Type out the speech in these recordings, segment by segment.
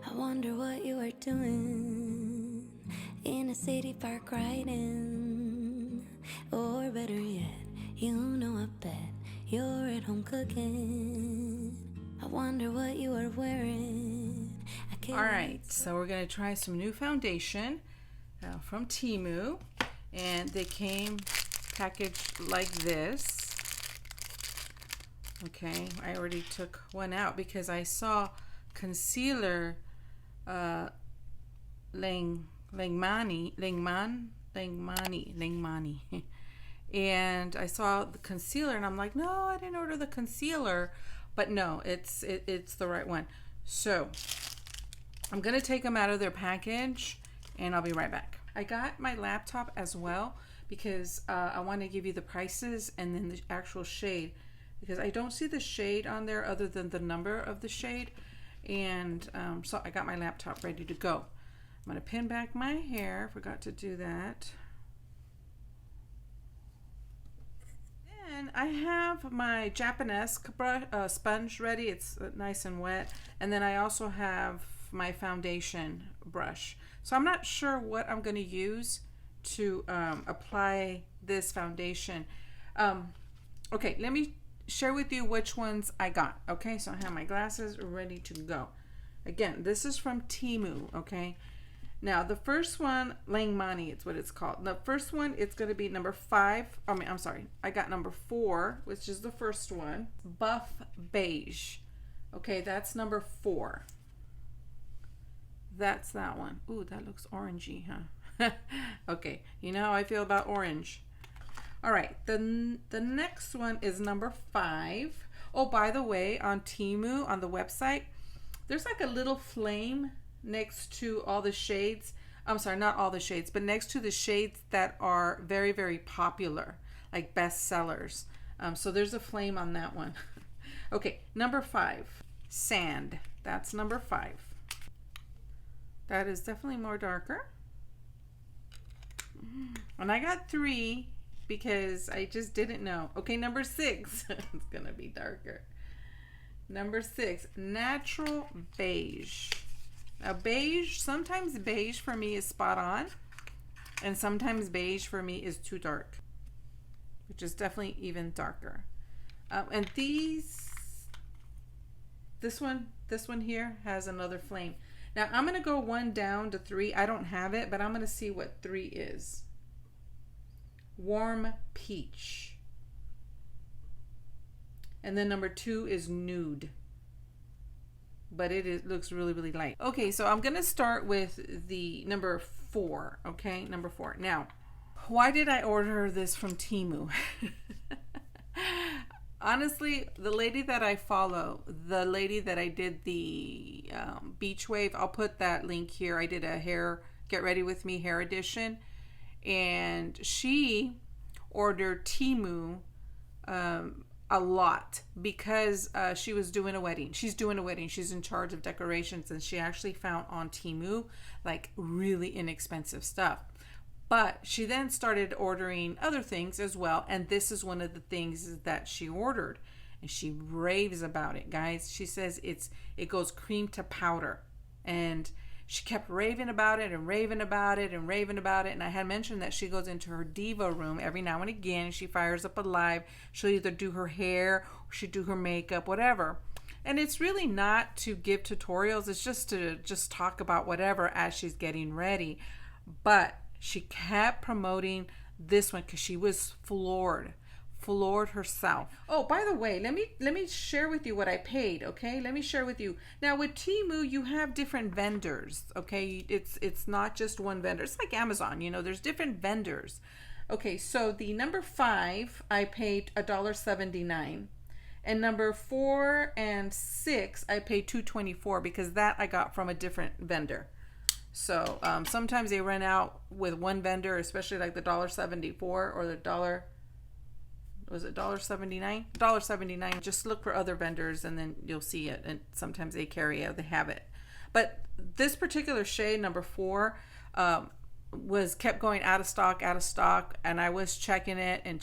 I wonder what you are doing in a city park riding. Or better yet, you know I bet you're at home cooking. I wonder what you are wearing. All right, so we're going to try some new foundation from Temu. And they came packaged like this. Okay, I already took one out because I saw concealer Langmanni, and I saw the concealer and I'm like, no, I didn't order the concealer, but no, it's the right one. So I'm gonna take them out of their package and I'll be right back. I got my laptop as well because I want to give you the prices and then the actual shade, because I don't see the shade on there other than the number of the shade. And so I got my laptop ready to go. I'm going to pin back my hair. Forgot to do that. And I have my Japanese sponge ready. It's nice and wet. And then I also have my foundation brush. So I'm not sure what I'm going to use to apply this foundation. Okay, let me share with you which ones I got. Okay, so I have my glasses ready to go. Again, this is from Temu. Okay, now the first one, Langmanni, it's what it's called. The first one, it's going to be number 5. I'm sorry, I got number 4, which is the first one, buff beige. Okay, that's number 4. That's that one. Ooh, that looks orangey, huh? Okay, you know how I feel about orange. All right, the next one is number 5. Oh, by the way, on Temu, on the website, there's like a little flame next to all the shades. I'm sorry, not all the shades, but next to the shades that are very, very popular, like bestsellers. So there's a flame on that one. Okay, number 5, sand. That's number 5. That is definitely more darker. And I got 3 because I just didn't know. Okay, number 6. It's gonna be darker. Number 6, natural beige. Now beige, sometimes beige for me is spot on, and sometimes beige for me is too dark, which is definitely even darker. And this one here has another flame. Now I'm gonna go 1 down to 3. I don't have it, but I'm gonna see what 3 is. Warm peach. And then number 2 is nude, but it looks really, really light. Okay, so I'm gonna start with the number 4. Okay, number 4. Now, why did I order this from Temu? Honestly, the lady that I follow, the lady that I did the beach wave, I'll put that link here. I did a hair get ready with me hair edition, and she ordered Temu a lot because she was doing a wedding. She's doing a wedding. She's in charge of decorations, and she actually found on Temu like really inexpensive stuff. But she then started ordering other things as well, and this is one of the things that she ordered, and she raves about it, guys. She says it goes cream to powder, and she kept raving about it and raving about it and raving about it. And I had mentioned that she goes into her diva room every now and again. She fires up a live. She'll either do her hair or she'll do her makeup, whatever. And it's really not to give tutorials. It's just to talk about whatever as she's getting ready. But she kept promoting this one because she was floored herself. Oh, by the way, let me share with you what I paid. Okay, let me share with you. Now with Temu, you have different vendors. Okay, it's not just one vendor. It's like Amazon. You know, there's different vendors. Okay, so the number 5, I paid $1.79, and number 4 and 6, I paid $2.24 because that I got from a different vendor. So sometimes they run out with one vendor, especially like the $1.74 or the $1.79? $1.79. Just look for other vendors and then you'll see it. And sometimes they carry it, they have it. But this particular shade, number 4, kept going out of stock, and I was checking it. And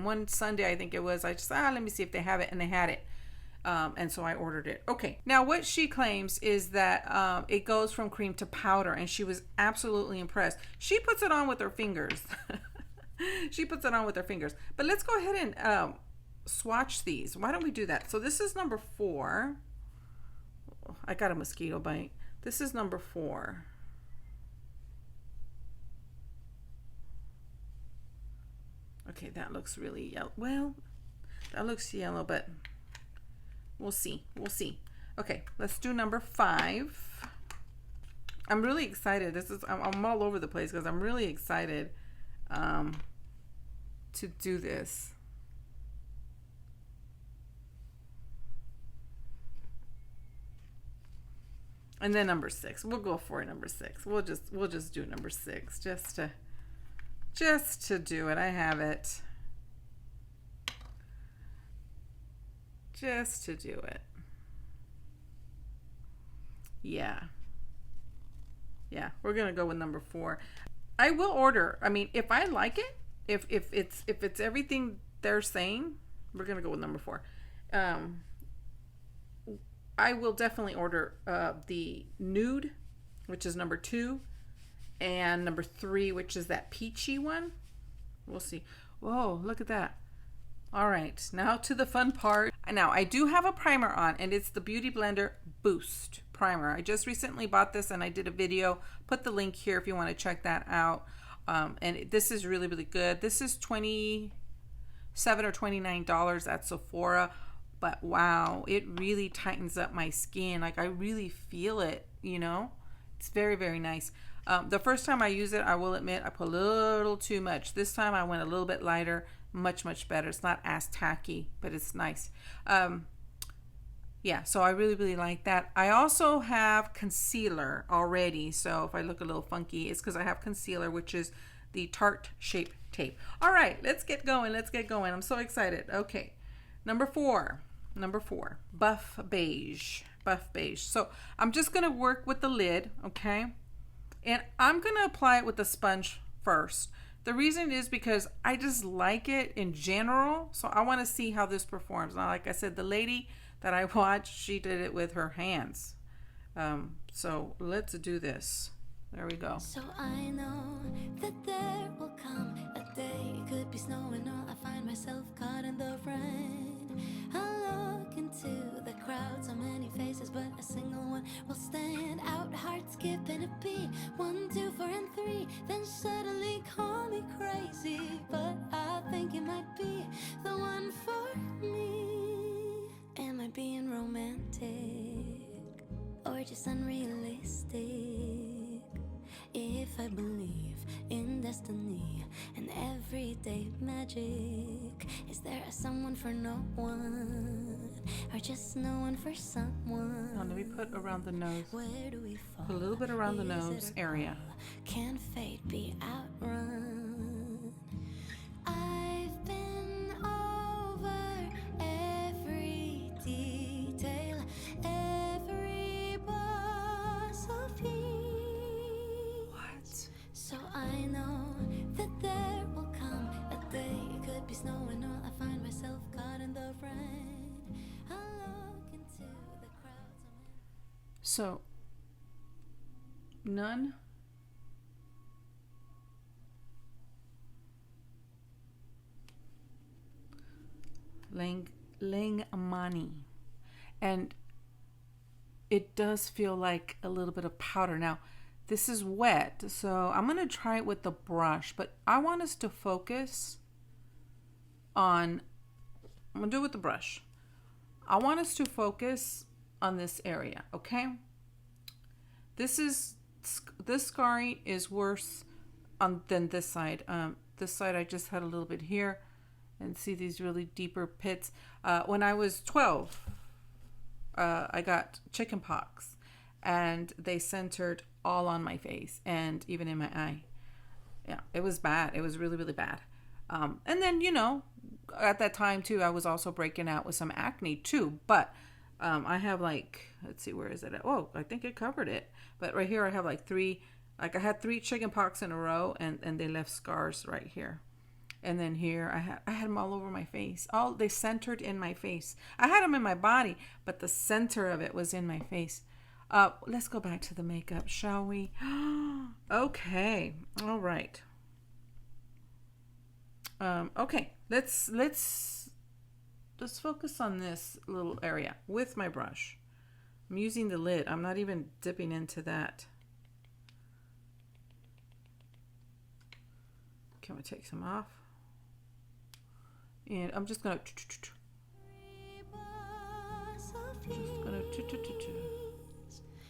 one Sunday, I think it was, I just let me see if they have it, and they had it. And so I ordered it. Okay. Now what she claims is that it goes from cream to powder, and she was absolutely impressed. She puts it on with her fingers. She puts it on with her fingers. But let's go ahead and swatch these. Why don't we do that? So this is number 4. I got a mosquito bite. This is number 4. Okay, that looks really yellow. Well, that looks yellow, but we'll see. We'll see. Okay, let's do number 5. I'm really excited. I'm all over the place because I'm really excited to do this. And then number 6. We'll go for number 6. We'll just do number 6 just to do it. I have it. Just to do it. Yeah, we're gonna go with number 4. I will order. I mean, if I like it, if it's everything they're saying, we're gonna go with number 4. I will definitely order the nude, which is number 2, and number 3, which is that peachy one. We'll see. Whoa, look at that. All right, now to the fun part. Now, I do have a primer on, and it's the Beauty Blender Boost Primer. I just recently bought this, and I did a video. Put the link here if you want to check that out. This is really, really good. This is $27 or $29 at Sephora. But wow, it really tightens up my skin. Like, I really feel it, you know? It's very, very nice. The first time I used it, I will admit, I put a little too much. This time I went a little bit lighter. Much, much better. It's not as tacky, but it's nice. Yeah, so I really, really like that. I also have concealer already. So if I look a little funky, it's because I have concealer, which is the Tarte Shape Tape. All right, let's get going. Let's get going. I'm so excited. Okay, number 4. Buff beige. So I'm just going to work with the lid, okay? And I'm going to apply it with the sponge first. The reason is because I just like it in general. So I want to see how this performs. Now, like I said, the lady that I watched, she did it with her hands. So let's do this. There we go. So I know that there will come a day, it could be snowing or I find myself caught in the rain. I look into the crowd, so many faces, but a single one will stand out. Heart skipping a beat, 1, 2, 4, and 3. Then suddenly call me crazy, but I think it might be the one for me. Am I being romantic or just unrealistic? If I believe in destiny and everyday magic, is there a someone for no one, or just no one for someone? Now let me put around the nose. Where do we fall? Put a little bit around the nose area. Can fate be outrun? I've been over every detail, every boss of you. So I know that there will come a day, it could be snowing or I find myself caught in the rain. I look into the crowds. So none. Langmanni. And it does feel like a little bit of powder. Now, this is wet, so I'm going to try it with the brush, but I want us to focus on, I'm going to do it with the brush. I want us to focus on this area, okay? This scarring is worse than this side. This side I just had a little bit here, and see these really deeper pits. When I was 12, I got chicken pox, and they centered all on my face and even in my eye. Yeah, it was bad. It was really, really bad. And then, you know, at that time too, I was also breaking out with some acne too. But I have like, let's see, where is it at? Oh, I think it covered it. But right here I have like I had 3 chicken pox in a row, and they left scars right here. And then here, I had them all over my face. They centered in my face. I had them in my body, but the center of it was in my face. Let's go back to the makeup, shall we? Okay. All right. Okay. Let's focus on this little area with my brush. I'm using the lid. I'm not even dipping into that. Can we take some off? And I'm just gonna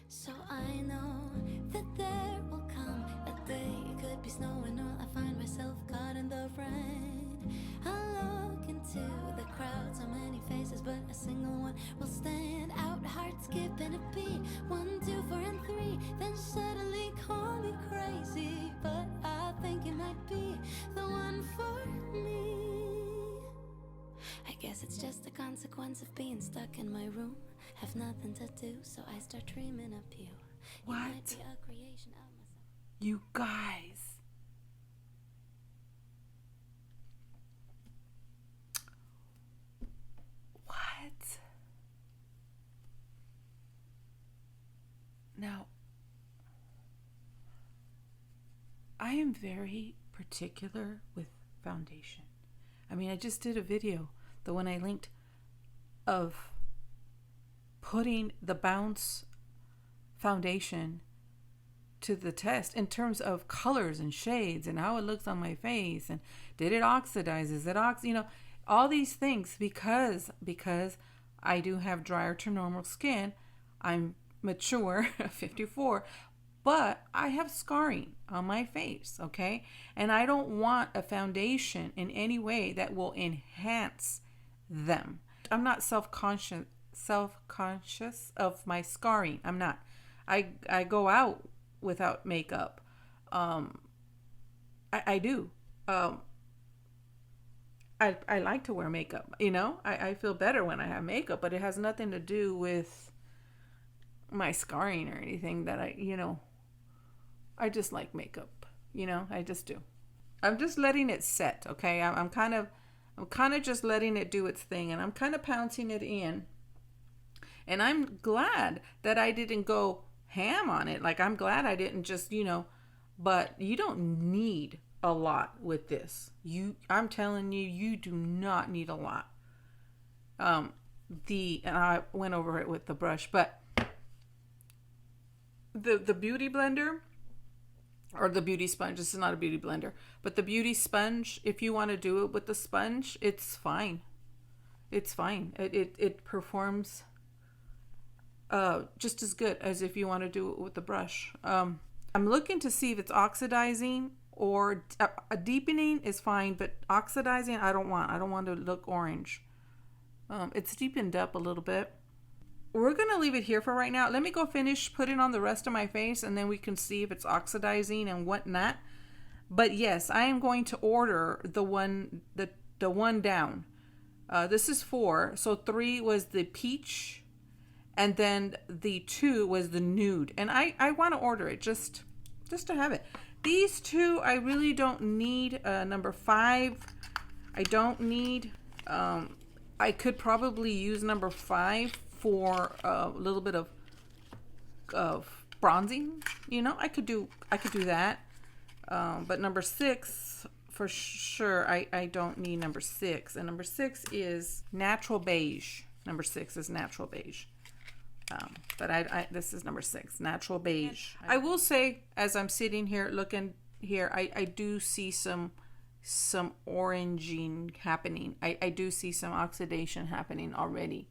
so I know that there will come a day. It could be snowing or I find myself caught in the rain. I look into the crowd, so many faces, but a single one will stand out. Heart skipping a beat, 1, 2, 4, and 3. Then suddenly call me crazy, but I think it might be the one for me. I guess it's just a consequence of being stuck in my room. Have nothing to do, so I start dreaming of you. What? You might be a creation of myself. You guys. What? Now, I am very particular with foundation. I mean, I just did a video, the one I linked, of putting the Bounce foundation to the test in terms of colors and shades and how it looks on my face, and did it oxidize, is it all these things, because I do have drier to normal skin. I'm mature, 54, but I have scarring on my face, okay? And I don't want a foundation in any way that will enhance them. I'm not self-conscious of my scarring. I'm not. I go out without makeup. I do. I like to wear makeup, I feel better when I have makeup, but it has nothing to do with my scarring or anything that I just like makeup, I just do. I'm just letting it set, okay? I'm kind of just letting it do its thing, and I'm kind of pouncing it in. And I'm glad that I didn't go ham on it. Like, I'm glad I didn't just, but you don't need a lot with this. I'm telling you, you do not need a lot. And I went over it with the brush, but the beauty blender, or the beauty sponge, this is not a beauty blender, but the beauty sponge, if you want to do it with the sponge, it's fine. It's fine. It performs just as good as if you want to do it with the brush. I'm looking to see if it's oxidizing, or a deepening is fine, but oxidizing I don't want to look orange. It's deepened up a little bit. We're going to leave it here for right now. Let me go finish putting on the rest of my face, and then we can see if it's oxidizing and whatnot. But yes, I am going to order the one down. This is 4. So 3 was the peach, and then the 2 was the nude. And I want to order it just to have it. These 2, I really don't need. Number 5, I don't need. I could probably use number 5 for a little bit of bronzing. I could do that. But number 6, for sure, I don't need number 6. And number 6 is natural beige. Number 6 is natural beige. But this is number 6, natural beige. I will say, as I'm sitting here looking here, I do see some oranging happening. I do see some oxidation happening already.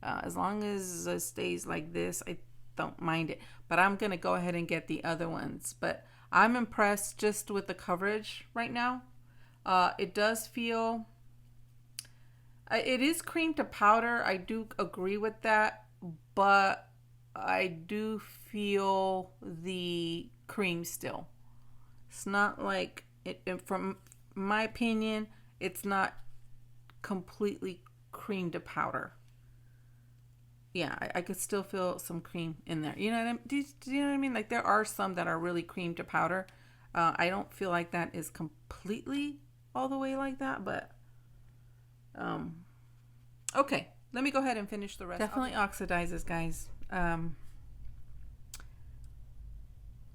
As long as it stays like this, I don't mind it. But I'm going to go ahead and get the other ones. But I'm impressed just with the coverage right now. It does feel... it is cream to powder. I do agree with that. But I do feel the cream still. It's not like... from my opinion, it's not completely cream to powder. Yeah, I could still feel some cream in there. You know what I mean? Do you know what I mean? Like, there are some that are really cream to powder. I don't feel like that is completely all the way like that, but okay, let me go ahead and finish the rest. Definitely oxidizes, guys.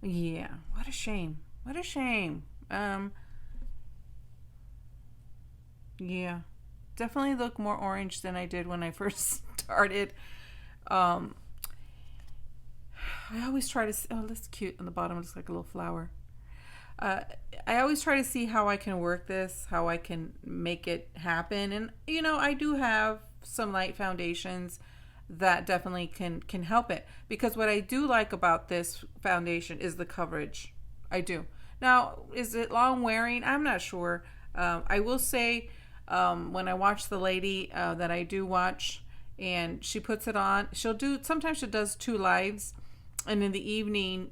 Yeah, what a shame. What a shame. Yeah, definitely look more orange than I did when I first started. I always try to see, oh, that's cute on the bottom. It looks like a little flower. I always try to see how I can work this, how I can make it happen. And, you know, I do have some light foundations that definitely can help it. Because what I do like about this foundation is the coverage. I do. Now, is it long wearing? I'm not sure. I will say when I watch the lady that I do watch and she puts it on, sometimes she does 2 lives. And in the evening,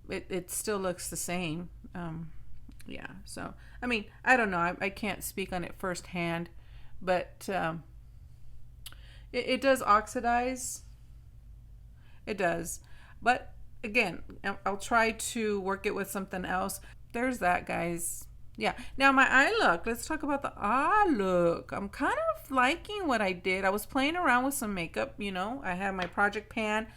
it still looks the same. Yeah, so I mean, I don't know. I can't speak on it firsthand, but it does oxidize. It does, but again, I'll try to work it with something else. There's that, guys. Yeah. Now my eye look. Let's talk about the eye look. I'm kind of liking what I did. I was playing around with some makeup. You know, I have my project pan.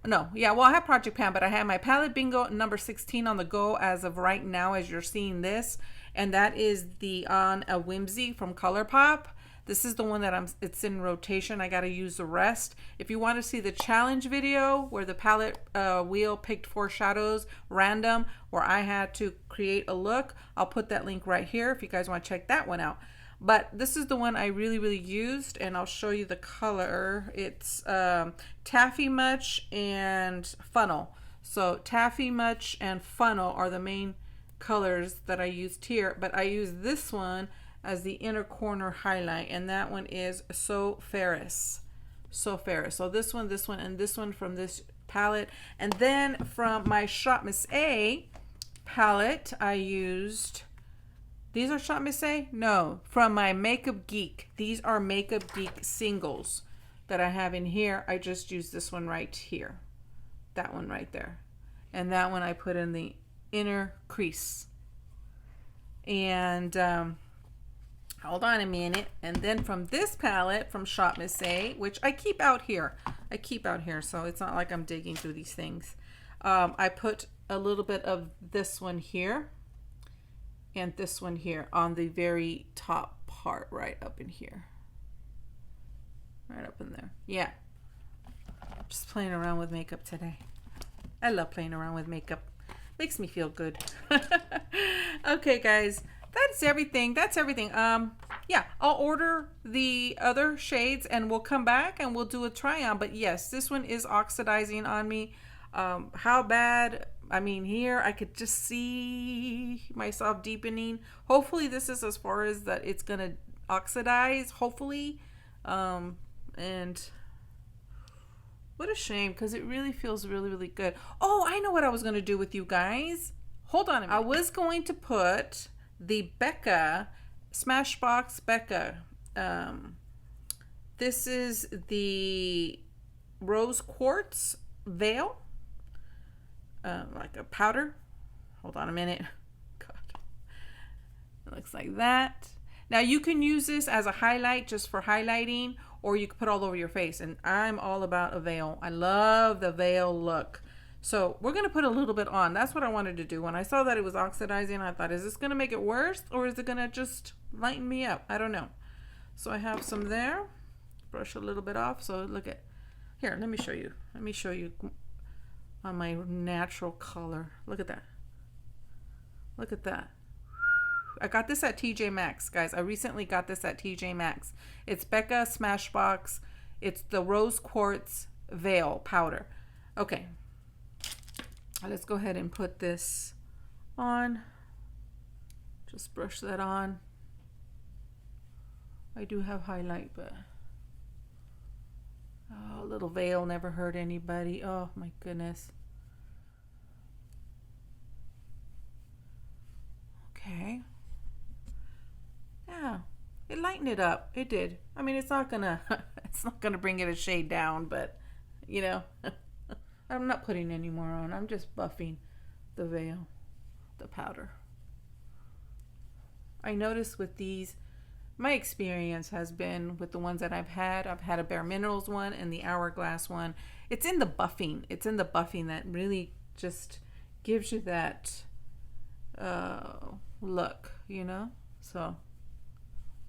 No, yeah, well, I have Project Pan, but I have my Palette Bingo number 16 on the go as of right now as you're seeing this. And that is on a Whimsy from Colourpop. This is the one that it's in rotation. I got to use the rest. If you want to see the challenge video where the palette wheel picked 4 shadows random, where I had to create a look, I'll put that link right here if you guys want to check that one out. But this is the one I really used, and I'll show you the color. It's Taffy Much and Funnel. So Taffy Much and Funnel are the main colors that I used here, but I used this one as the inner corner highlight, and that one is So Ferris. So Ferris. So this one, and this one from this palette. And then from my Shop Miss A palette, I used... These are Shop Miss A? No, from my Makeup Geek. These are Makeup Geek singles that I have in here. I just used this one right here. That one right there. And that one I put in the inner crease. And hold on a minute. And then from this palette, from Shop Miss A, which I keep out here. So it's not like I'm digging through these things. I put a little bit of this one here. And this one here on the very top part, right up in here. Right up in there. Yeah. Just playing around with makeup today. I love playing around with makeup. Makes me feel good. Okay, guys. That's everything. Yeah, I'll order the other shades and we'll come back and we'll do a try on. But yes, this one is oxidizing on me. How bad? I mean, here I could just see myself deepening. Hopefully this is as far as that it's going to oxidize, hopefully. And what a shame, because it really feels really good. Oh, I know what I was going to do with you guys. Hold on a minute. I was going to put the Becca, Smashbox Becca. This is the Rose Quartz Veil. Like a powder. Hold on a minute. God. It looks like that. Now you can use this as a highlight just for highlighting, or you can put all over your face. And I'm all about a veil. I love the veil look. So we're going to put a little bit on. That's what I wanted to do. When I saw that it was oxidizing, I thought, is this going to make it worse, or is it going to just lighten me up? I don't know. So I have some there. Brush a little bit off. So look at here. Let me show you. On my natural color. Look at that. Look at that. I got this at TJ Maxx, guys. I recently got this at TJ Maxx. It's Becca Smashbox. It's the Rose Quartz Veil Powder. Okay. Let's go ahead and put this on. Just brush that on. I do have highlight, but... Oh, a little veil never hurt anybody. Oh my goodness. Okay. Yeah, it lightened it up. It did. I mean, it's not gonna bring it a shade down, but you know, I'm not putting any more on. I'm just buffing the veil, the powder. I noticed with these, my experience has been with the ones that I've had a Bare Minerals one and the Hourglass one. It's in the buffing. It's in the buffing that really just gives you that look, you know? So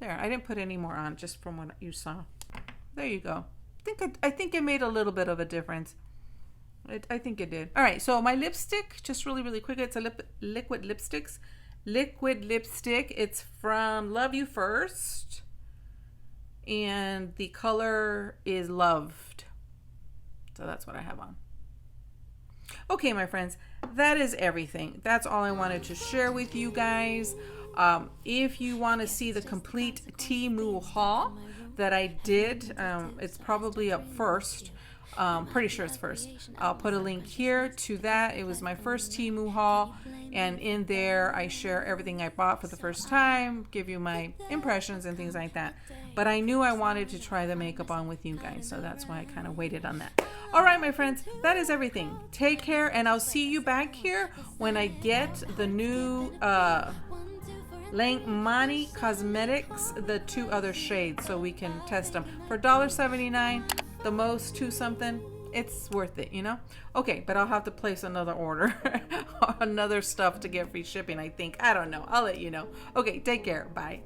there, I didn't put any more on, just from what you saw. There you go. I think it made a little bit of a difference. I think it did. All right, so my lipstick, just really, really quick. It's a liquid lipstick. It's from Love You First, and the color is Loved. So that's what I have on. Okay, my friends, that is everything. That's all I wanted to share with you guys. If you want to see the complete Temu haul that I did, it's probably up first. Pretty sure it's first. I'll put a link here to that. It was my first Temu haul, and in there I share everything I bought for the first time, give you my impressions and things like that. But I knew I wanted to try the makeup on with you guys, so that's why I kind of waited on that. All right, my friends, that is everything. Take care, and I'll see you back here when I get the new Langmanni Cosmetics, the 2 other shades, so we can test them. For $1.79, the most 2 something, it's worth it, you know? Okay, but I'll have to place another order. Another stuff to get free shipping, I think. I don't know. I'll let you know. Okay, take care. Bye.